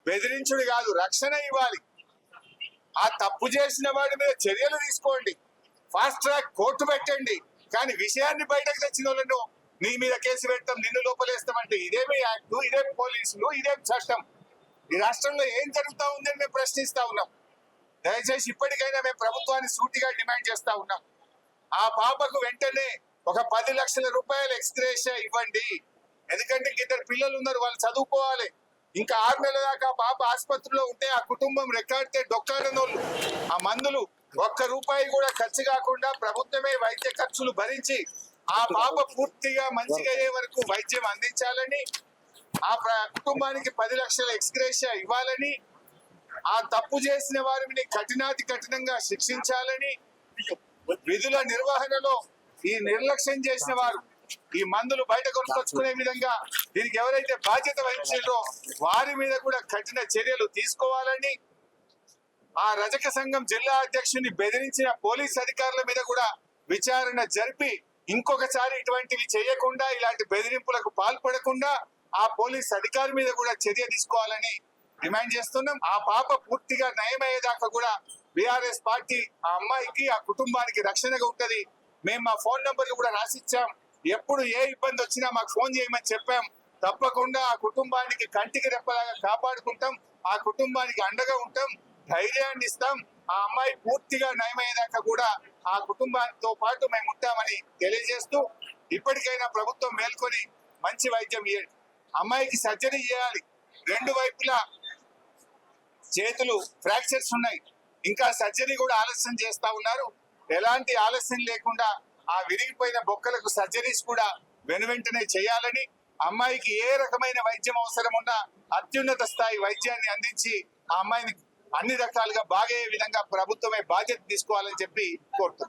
బెదిరించుడు కాదు, రక్షణ ఇవ్వాలి. ఆ తప్పు చేసిన వాడి మీద చర్యలు తీసుకోండి, ఫాస్ట్ ట్రాక్ కోర్టు పెట్టండి. కానీ విషయాన్ని బయటకు తెచ్చిన వాళ్ళను నీ మీద కేసు పెడతాం, నిన్ను లోపలేస్తామంటే ఇదేమి యాక్ట్, ఇదేం పోలీసులు, ఇదేం చట్టం? ఈ రాష్ట్రంలో ఏం జరుగుతా ఉందని మేము ప్రశ్నిస్తా ఉన్నాం. దయచేసి ఇప్పటికైనా మేము ప్రభుత్వాన్ని సూటిగా డిమాండ్ చేస్తా ఉన్నాం. ఆ పాపకు వెంటనే ఒక 10 లక్షల రూపాయలు ఎక్స్గ్రేషియా ఇవ్వండి. ఎందుకంటే ఇద్దరు పిల్లలు ఉన్నారు, వాళ్ళు చదువుకోవాలి. ఇంకా 6 నెలల దాకా పాప ఆసుపత్రిలో ఉంటే ఆ కుటుంబం రెక్కాడితే డొక్కాడనోళ్ళు. ఆ మందులు ఒక్క రూపాయి కూడా ఖర్చు కాకుండా ప్రభుత్వమే వైద్య ఖర్చులు భరించి ఆ పాప పూర్తిగా మంచిగా అయ్యే వరకు వైద్యం అందించాలని, ఆ కుటుంబానికి 10 లక్షల ఎక్స్గ్రేషియా ఇవ్వాలని, ఆ తప్పు చేసిన వారిని కఠినాతి కఠినంగా శిక్షించాలని, విధుల నిర్వహణలో ఈ నిర్లక్ష్యం చేసిన వారు ఈ మందులు బయట కొనుక్కొచ్చుకునే విధంగా దీనికి ఎవరైతే బాధ్యత వహించారో వారి మీద కూడా కఠిన చర్యలు తీసుకోవాలని, ఆ రజక సంఘం జిల్లా అధ్యక్షుని బెదిరించిన పోలీస్ అధికారుల మీద కూడా విచారణ జరిపి ఇంకొకసారి ఇటువంటివి చేయకుండా, ఇలాంటి బెదిరింపులకు పాల్పడకుండా ఆ పోలీస్ అధికారి మీద కూడా చర్య తీసుకోవాలని డిమాండ్ చేస్తున్నాం. ఆ పాప పూర్తిగా నయమయ్యేదాకా కూడా బీఆర్ఎస్ పార్టీ ఆ అమ్మాయికి, ఆ కుటుంబానికి రక్షణగా ఉంటది. మేము మా ఫోన్ నంబర్లు కూడా రాసిచ్చాం. ఎప్పుడు ఏ ఇబ్బంది వచ్చినా మాకు ఫోన్ చేయమని చెప్పాం. తప్పకుండా ఆ కుటుంబానికి కంటికి రెప్పలాగా కాపాడుకుంటాం, ఆ కుటుంబానికి అండగా ఉంటాం, ధైర్యాన్ని ఇస్తాం. ఆ అమ్మాయి పూర్తిగా నయమయ్యేదాకా కూడా ఆ కుటుంబాంతో పాటు మేము ఉంటామని తెలియజేస్తూ, ఇప్పటికైనా ప్రభుత్వం మేల్కొని మంచి వైద్యం ఇవ్వండి. అమ్మాయికి సర్జరీ చేయాలి, 2 వైపులా చేతులు ఫ్రాక్చర్స్ ఉన్నాయి, ఇంకా సర్జరీ కూడా ఆలస్యం చేస్తా ఉన్నారు. ఎలాంటి ఆలస్యం లేకుండా ఆ విరిగిపోయిన బొక్కలకు సర్జరీస్ కూడా వెనువెంటనే చేయాలని, అమ్మాయికి ఏ రకమైన వైద్యం అవసరం ఉన్నా అత్యున్నత స్థాయి వైద్యాన్ని అందించి ఆ అమ్మాయిని అన్ని రకాలుగా బాగే విధంగా ప్రభుత్వమే బాధ్యత తీసుకోవాలని చెప్పి కోరుతున్నాం.